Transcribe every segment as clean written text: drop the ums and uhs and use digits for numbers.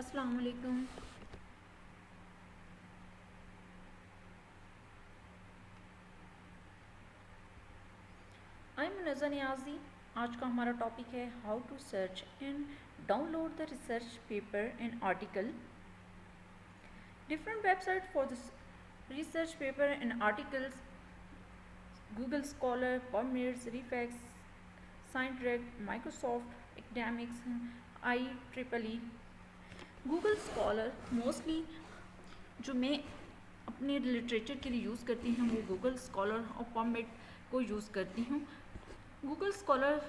अस्सलाम वालेकुम। I am नज़र नियाजी। आज का हमारा टॉपिक है how to search and download the research paper and article. Different website for the research paper and articles: Google Scholar, PubMed, Refax, Scientrack, Microsoft Academics, IEEE। Google Scholar mostly जो मैं अपने literature के लिए use करती हूँ वो Google scholar और PubMed को यूज़ करती हूँ। गूगल स्कॉलर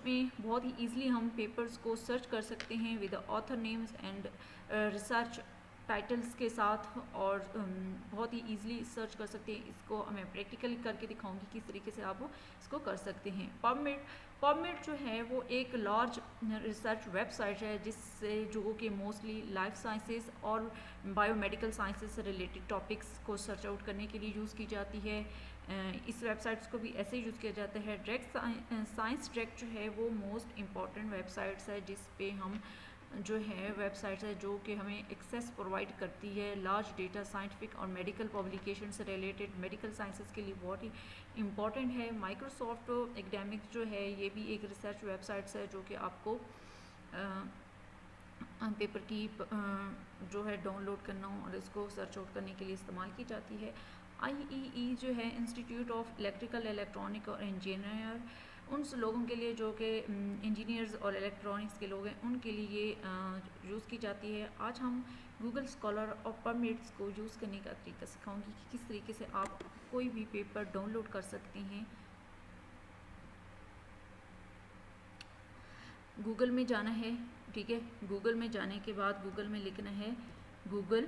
में बहुत ही ईजिली हम पेपर्स को सर्च कर सकते हैं with author names and research titles के साथ, और बहुत ही ईजिली सर्च कर सकते हैं। इसको मैं प्रैक्टिकली करके दिखाऊंगी किस तरीके से आप इसको कर सकते हैं। पबमेड जो है वो एक लार्ज रिसर्च वेबसाइट है जिससे जो कि मोस्टली लाइफ साइंसेस और बायोमेडिकल साइंसेस से रिलेटेड टॉपिक्स को सर्च आउट करने के लिए यूज़ की जाती है। इस वेबसाइट्स को भी ऐसे यूज़ किया जाता है। साइंस ट्रैक जो है वो मोस्ट इम्पॉर्टेंट वेबसाइट्स है जिस पे हम जो है वेबसाइट्स है जो कि हमें एक्सेस प्रोवाइड करती है लार्ज डेटा साइंटिफिक और मेडिकल पब्लिकेशन से रिलेटेड। मेडिकल साइंसेस के लिए बहुत ही इम्पॉर्टेंट है। माइक्रोसॉफ्ट एकेडमिक्स जो है ये भी एक रिसर्च वेबसाइट्स है जो कि आपको पेपर की जो है डाउनलोड करना हो और इसको सर्च आउट करने के लिए इस्तेमाल की जाती है। IEE जो है इंस्टीट्यूट ऑफ इलेक्ट्रिकल इलेक्ट्रॉनिक और इंजीनियर, उन लोगों के लिए जो कि इंजीनियर्स और इलेक्ट्रॉनिक्स के लोग हैं उनके लिए यूज़ की जाती है। आज हम गूगल स्कॉलर और पबमेड्स को यूज़ करने का तरीका सिखाऊंगी कि किस तरीके से आप कोई भी पेपर डाउनलोड कर सकते हैं। गूगल में जाना है, ठीक है। गूगल में जाने के बाद गूगल में लिखना है गूगल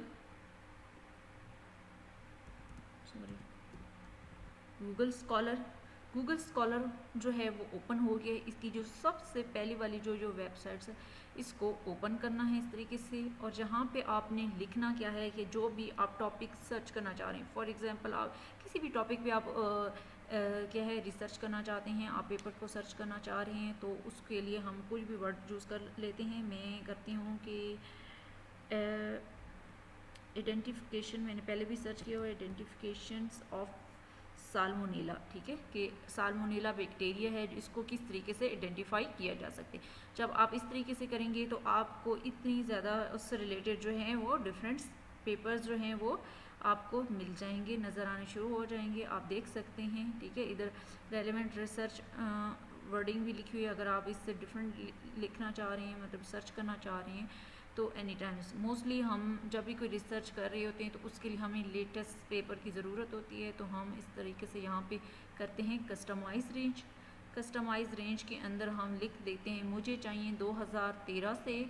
स्कॉलर। गूगल स्कॉलर जो है वो ओपन हो गया। इसकी जो सबसे पहली वाली जो वेबसाइट्स है इसको ओपन करना है इस तरीके से, और जहाँ पे आपने लिखना क्या है कि जो भी आप टॉपिक सर्च करना चाह रहे हैं, फॉर एग्जांपल आप किसी भी टॉपिक पे आप क्या है रिसर्च करना चाहते हैं, आप पेपर को सर्च करना चाह रहे हैं, तो उसके लिए हम कुछ भी वर्ड चूज़ कर लेते हैं। मैं करती हूँ कि आइडेंटिफिकेशन, मैंने पहले भी सर्च किया हुआ है, आइडेंटिफिकेशंस ऑफ साल्मोनेला, ठीक है, कि साल्मोनेला बैक्टीरिया है इसको किस तरीके से आइडेंटिफाई किया जा सकते हैं। जब आप इस तरीके से करेंगे तो आपको इतनी ज़्यादा उससे रिलेटेड जो हैं वो डिफरेंट पेपर्स जो हैं वो आपको मिल जाएंगे, नज़र आने शुरू हो जाएंगे। आप देख सकते हैं, ठीक है। इधर रेलेवेंट रिसर्च वर्डिंग भी लिखी हुई है। अगर आप इससे डिफरेंट लिखना चाह रहे हैं, मतलब सर्च करना चाह रहे हैं, तो एनी टाइम्स मोस्टली हम जब भी कोई रिसर्च कर रहे होते हैं तो उसके लिए हमें लेटेस्ट पेपर की ज़रूरत होती है, तो हम इस तरीके से यहाँ पे करते हैं कस्टमाइज़ रेंज। कस्टमाइज़ रेंज के अंदर हम लिख देते हैं मुझे चाहिए 2013 से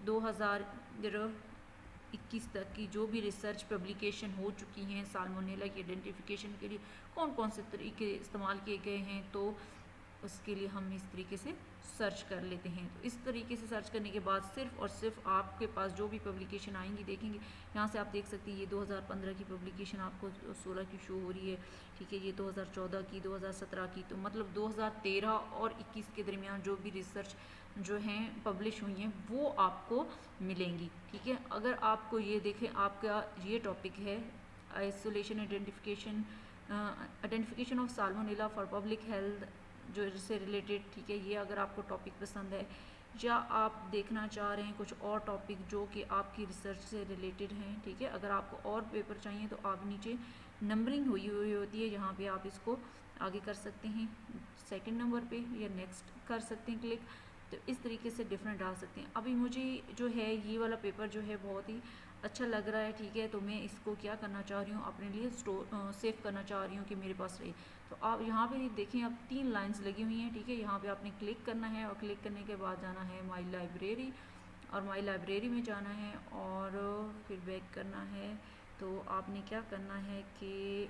2021 तक की जो भी रिसर्च पब्लिकेशन हो चुकी हैं साल्मोनेला की आइडेंटिफिकेशन के लिए कौन कौन से तरीके इस्तेमाल किए गए हैं, तो उसके लिए हम इस तरीके से सर्च कर लेते हैं। तो इस तरीके से सर्च करने के बाद सिर्फ और सिर्फ आपके पास जो भी पब्लिकेशन आएंगी देखेंगे, यहाँ से आप देख सकते हैं ये 2015 की पब्लिकेशन आपको 16 की शो हो रही है, ठीक है। ये 2014 की, 2017 की, तो मतलब 2013 और 21 के दरमियान जो भी रिसर्च जो हैं पब्लिश हुई हैं वो आपको मिलेंगी, ठीक है। अगर आपको ये देखें, आपका ये टॉपिक है isolation identification of salmonella for public health जो इससे रिलेटेड, ठीक है। ये अगर आपको टॉपिक पसंद है या आप देखना चाह रहे हैं कुछ और टॉपिक जो कि आपकी रिसर्च से रिलेटेड हैं, ठीक है। अगर आपको और पेपर चाहिए तो आप नीचे नंबरिंग हुई होती है, यहाँ पे आप इसको आगे कर सकते हैं सेकंड नंबर पे या नेक्स्ट कर सकते हैं क्लिक, तो इस तरीके से डिफरेंट डाल सकते हैं। अभी मुझे जो है ये वाला पेपर जो है बहुत ही अच्छा लग रहा है, ठीक है, तो मैं इसको क्या करना चाह रही हूँ, अपने लिए सेव करना चाह रही हूँ कि मेरे पास रहे। तो आप यहाँ पे देखें, अब 3 लाइंस लगी हुई हैं, ठीक है। यहाँ पे आपने क्लिक करना है और क्लिक करने के बाद जाना है माई लाइब्रेरी, और माई लाइब्रेरी में जाना है और फिर बैक करना है। तो आपने क्या करना है कि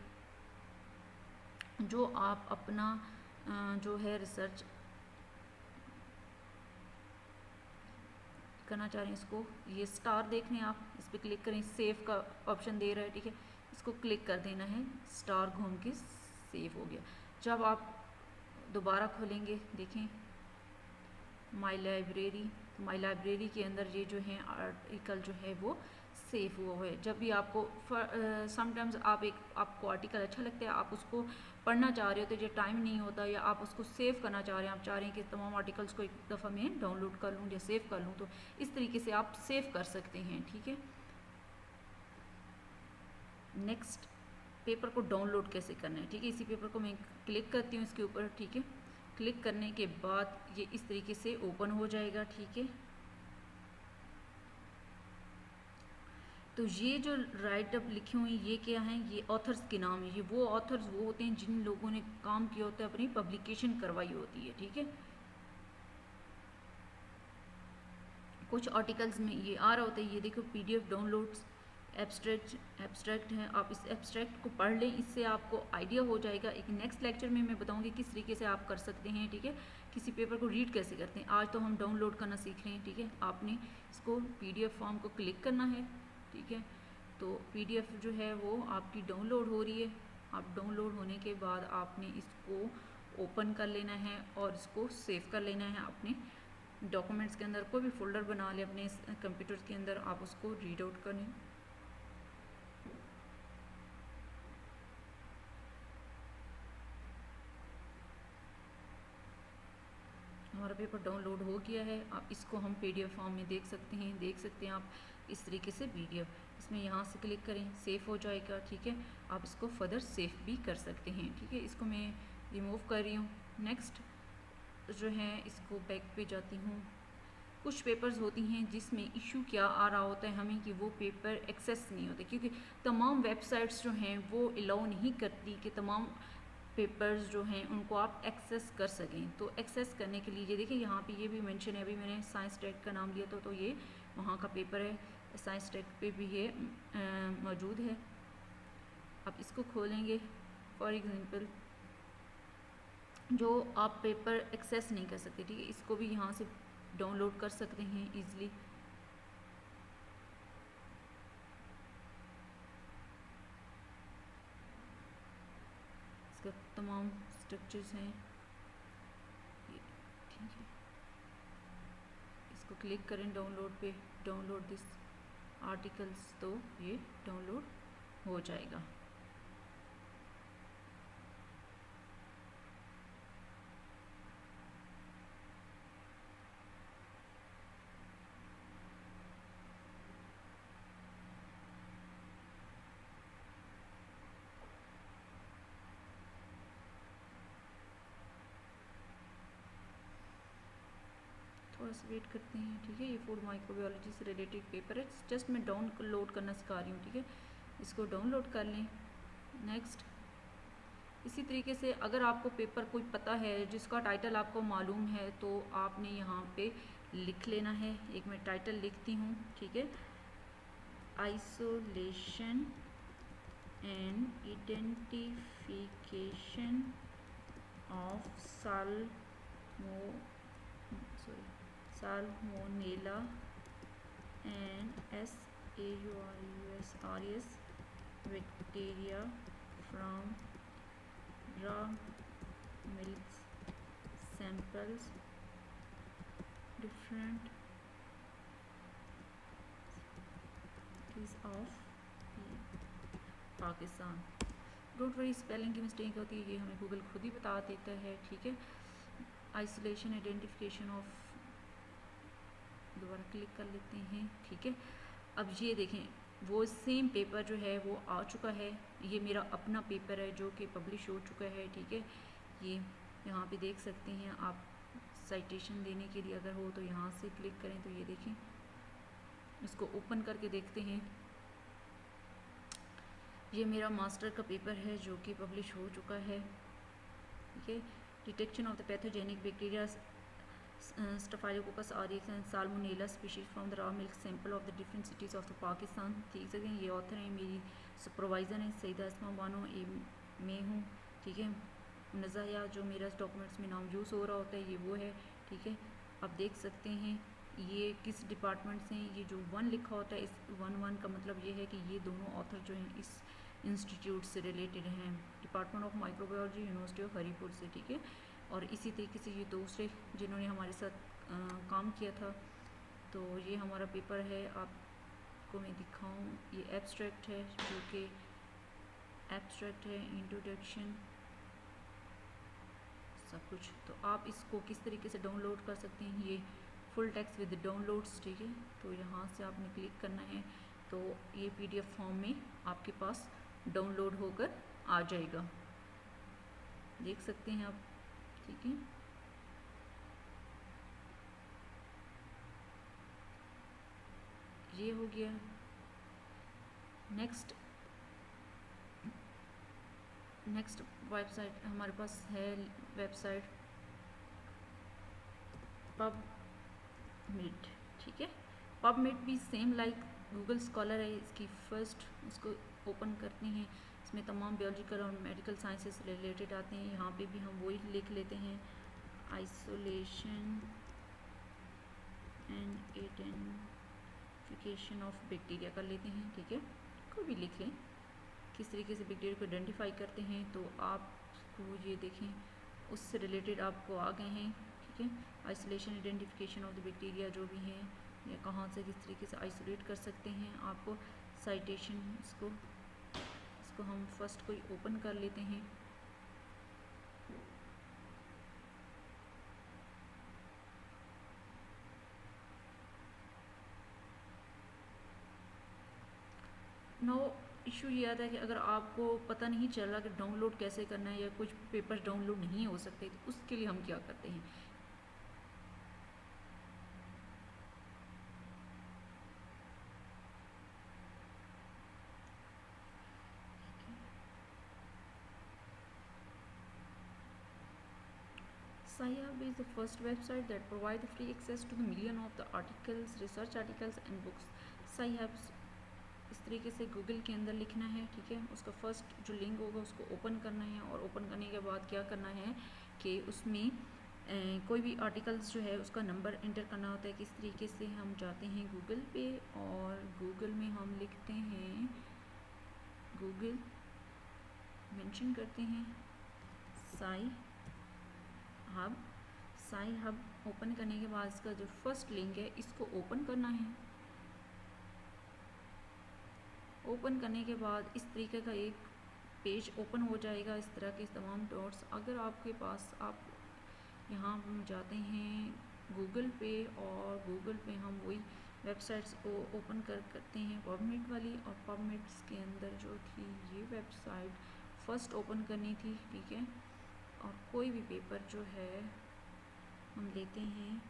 जो आप अपना जो है रिसर्च करना चाह रहे हैं, इसको ये स्टार देख रहे हैं आप, इस पर क्लिक करें, सेव का ऑप्शन दे रहा है, ठीक है। इसको क्लिक कर देना है, स्टार घूम के सेव हो गया। जब आप दोबारा खोलेंगे, देखें माई लाइब्रेरी, माई लाइब्रेरी के अंदर ये जो है आर्टिकल जो है वो सेव हुआ है। जब भी आपको समटाइम्स आपको आर्टिकल अच्छा लगता है, आप उसको पढ़ना चाह रहे हो तो जो टाइम नहीं होता, या आप उसको सेव करना चाह रहे हैं, आप चाह रहे हैं कि तमाम आर्टिकल्स को एक दफ़ा मैं डाउनलोड कर लूँ या सेव कर लूँ, तो इस तरीके से आप सेव कर सकते हैं। ठीक है, नेक्स्ट पेपर को डाउनलोड कैसे करना है। ठीक है, इसी पेपर को मैं क्लिक करती हूँ इसके ऊपर। ठीक है, क्लिक करने के बाद ये इस तरीके से ओपन हो जाएगा। ठीक है, तो ये जो राइट अप लिखे हुए हैं ये क्या हैं, ये ऑथर्स के नाम है। ये वो ऑथर्स वो होते हैं जिन लोगों ने काम किया होता है, अपनी पब्लिकेशन करवाई होती है। ठीक है, कुछ आर्टिकल्स में ये आ रहा होता है, ये देखो PDF डाउनलोड्स एब्स्ट्रैक्ट है। आप इस एब्स्ट्रैक्ट को पढ़ लें, इससे आपको आइडिया हो जाएगा। एक नेक्स्ट लेक्चर में मैं बताऊंगी किस तरीके से आप कर सकते हैं। ठीक है, किसी पेपर को रीड कैसे करते हैं। आज तो हम डाउनलोड करना सीख रहे हैं। ठीक है, आपने इसको PDF फॉर्म को क्लिक करना है। ठीक है, तो PDF जो है वो आपकी डाउनलोड हो रही है। आप डाउनलोड होने के बाद आपने इसको ओपन कर लेना है और इसको सेव कर लेना है अपने डॉक्यूमेंट्स के अंदर। कोई भी फोल्डर बना ले अपने कंप्यूटर के अंदर, आप उसको रीड आउट करें। हमारा पेपर डाउनलोड हो गया है। आप इसको हम PDF फॉर्म में देख सकते हैं आप इस तरीके से PDF इसमें यहाँ से क्लिक करें, सेव हो जाएगा। ठीक है, आप इसको फर्दर सेव भी कर सकते हैं। ठीक है, इसको मैं रिमूव कर रही हूँ। नेक्स्ट जो है इसको बैक पे जाती हूँ। कुछ पेपर्स होती हैं जिसमें इशू क्या आ रहा होता है हमें कि वो पेपर एक्सेस नहीं होते, क्योंकि तमाम वेबसाइट्स जो हैं वो अलाउ नहीं करती कि तमाम पेपर्स जो हैं उनको आप एक्सेस कर सकें। तो एक्सेस करने के लिए ये देखिए यहाँ पे ये भी मेंशन है। अभी मैंने साइंस टेक का नाम लिया तो ये वहाँ का पेपर है, साइंस टेक पे भी ये मौजूद है। आप इसको खोलेंगे, फॉर एग्जांपल जो आप पेपर एक्सेस नहीं कर सकते, ठीक है, इसको भी यहाँ से डाउनलोड कर सकते हैं ईज़िली। इसका तमाम स्ट्रक्चर्स हैं, ठीक है। इसको क्लिक करें डाउनलोड पे, डाउनलोड दिस आर्टिकल्स, तो ये डाउनलोड हो जाएगा। थोड़ा सा वेट करते हैं। ठीक है, ये फूड माइक्रोबायोलॉजी से रिलेटेड पेपर है, जस्ट मैं डाउनलोड करना सिखा रही हूँ। ठीक है, इसको डाउनलोड कर लें। नेक्स्ट इसी तरीके से अगर आपको पेपर कोई पता है जिसका टाइटल आपको मालूम है तो आपने यहाँ पे लिख लेना है। एक मैं टाइटल लिखती हूँ। ठीक है, isolation and identification of salmonella and SAURUS bacteria from raw milk samples, different cities of Pakistan. Don't worry, spelling की मिस्टेक होती है, ये हमें गूगल खुद ही बता देता है। ठीक है, आइसोलेशन आइडेंटिफिकेशन ऑफ, दोबारा क्लिक कर लेते हैं। ठीक है, अब ये देखें वो सेम पेपर जो है वो आ चुका है। ये मेरा अपना पेपर है जो कि पब्लिश हो चुका है। ठीक है, ये यहाँ पे देख सकते हैं आप। साइटेशन देने के लिए अगर हो तो यहाँ से क्लिक करें, तो ये देखें, इसको ओपन करके देखते हैं। ये मेरा मास्टर का पेपर है जो कि पब्लिश हो चुका है। ठीक है, detection of the pathogenic bacteria Staphylococcus aureus and Salmonella species from the raw milk sample of the different cities of the Pakistan। ठीक है, ये ऑथर है, मेरी सुपरवाइज़र है सईदा अस्मा बानो, मैं हूँ। ठीक है, नज़ाया जो मेरा डॉक्यूमेंट्स में नाम यूज़ हो रहा होता है ये वो है। ठीक है, आप देख सकते हैं ये किस डिपार्टमेंट से हैं। ये जो 1 लिखा होता है, इस 1 का मतलब ये है कि ये दोनों ऑथर जो हैं इस इंस्टीट्यूट से रिलेटेड हैं, department of microbiology, university of Haripur से। ठीक है, और इसी तरीके से ये दूसरे जिन्होंने हमारे साथ काम किया था तो ये हमारा पेपर है, आपको मैं दिखाऊं, ये एब्स्ट्रैक्ट है, जो कि एब्स्ट्रैक्ट है, इंट्रोडक्शन, सब कुछ। तो आप इसको किस तरीके से डाउनलोड कर सकते हैं, ये फुल टेक्स्ट विद डाउनलोड्स, ठीक है। तो यहाँ से आपने क्लिक करना है, तो ये PDF फॉर्म में आपके पास डाउनलोड होकर आ जाएगा, देख सकते हैं आप, ठीक है। ये हो गया। नेक्स्ट वेबसाइट हमारे पास है, वेबसाइट पबमेड, ठीक है। पबमेड भी सेम लाइक गूगल स्कॉलर है। इसकी फर्स्ट इसको ओपन करते हैं, इसमें तमाम बायोलॉजिकल और मेडिकल साइंसेस से रिलेटेड आते हैं। यहाँ पे भी हम वही लिख लेते हैं, isolation and identification of bacteria कर लेते हैं, ठीक है। कोई भी लिख लें, किस तरीके से बैक्टीरिया को आइडेंटिफाई करते हैं। तो आपको ये देखें, उससे रिलेटेड आपको आ गए हैं, ठीक है। Isolation identification of the bacteria जो भी हैं, या कहाँ से किस तरीके से आइसोलेट कर सकते हैं। आपको साइटेशन, इसको हम फर्स्ट कोई ओपन कर लेते हैं। नो इशू ये आता है कि अगर आपको पता नहीं चल रहा कि डाउनलोड कैसे करना है, या कुछ पेपर्स डाउनलोड नहीं हो सकते, तो उसके लिए हम क्या करते हैं, SciHub is the first website that provides free access to the million of the articles, research articles and books. SciHub इस तरीके से गूगल के अंदर लिखना है, ठीक है। उसका फर्स्ट जो लिंक होगा उसको ओपन करना है, और ओपन करने के बाद क्या करना है कि उसमें कोई भी आर्टिकल्स जो है उसका नंबर इंटर करना होता है। किस तरीके से हम जाते हैं गूगल पे, और गूगल में हम लिखते हैं, गूगल मेंशन करते हैं SciHub ओपन करने के बाद इसका जो फर्स्ट लिंक है इसको ओपन करना है। ओपन करने के बाद इस तरीके का एक पेज ओपन हो जाएगा, इस तरह के तमाम डॉट्स। अगर आपके पास, आप यहाँ जाते हैं गूगल पे, और गूगल पे हम वही वेबसाइट्स को ओपन करते हैं, पबमेड वाली। और पबमेड्स के अंदर जो थी ये वेबसाइट फर्स्ट ओपन करनी थी, ठीक है। और कोई भी पेपर जो है हम लेते हैं,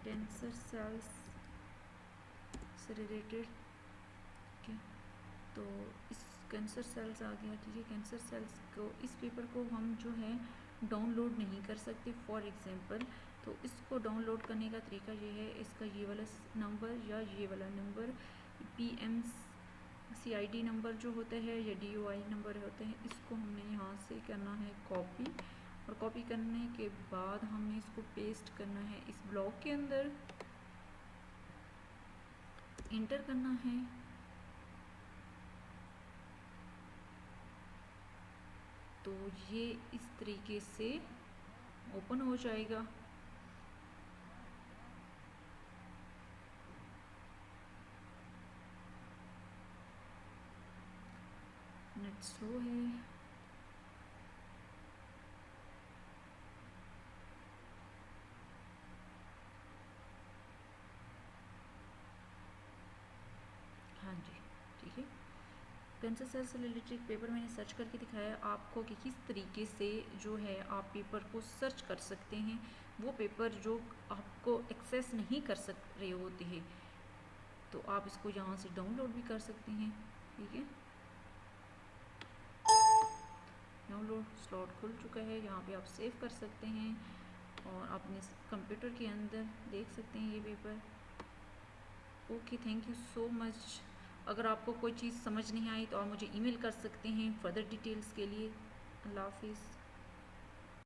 कैंसर सेल्स से रिलेटेड, ठीक है। तो इस कैंसर सेल्स आ गया, ठीक है। कैंसर सेल्स को, इस पेपर को हम जो है डाउनलोड नहीं कर सकते फॉर एग्जांपल। तो इसको डाउनलोड करने का तरीका ये है, इसका ये वाला नंबर या ये वाला नंबर, PMCID नंबर जो होता है, या DOI नंबर होते हैं, इसको हमने यहाँ से करना है कॉपी। और कॉपी करने के बाद हमने इसको पेस्ट करना है इस ब्लॉक के अंदर, इंटर करना है। तो ये इस तरीके से ओपन हो जाएगा। नेट स्लो है। हाँ जी, ठीक है। कैंसर सेल से रिलेटेड पेपर मैंने सर्च करके दिखाया आपको कि किस तरीके से जो है आप पेपर को सर्च कर सकते हैं, वो पेपर जो आपको एक्सेस नहीं कर सक रहे होते हैं, तो आप इसको यहाँ से डाउनलोड भी कर सकते हैं, ठीक है। डाउनलोड स्लॉट खुल चुका है, यहाँ पे आप सेव कर सकते हैं, और अपने कंप्यूटर के अंदर देख सकते हैं ये paper. Okay, thank you so much. अगर आपको कोई चीज़ समझ नहीं आई तो आप मुझे ईमेल कर सकते हैं फर्दर डिटेल्स के लिए। अल्लाह हाफिज़।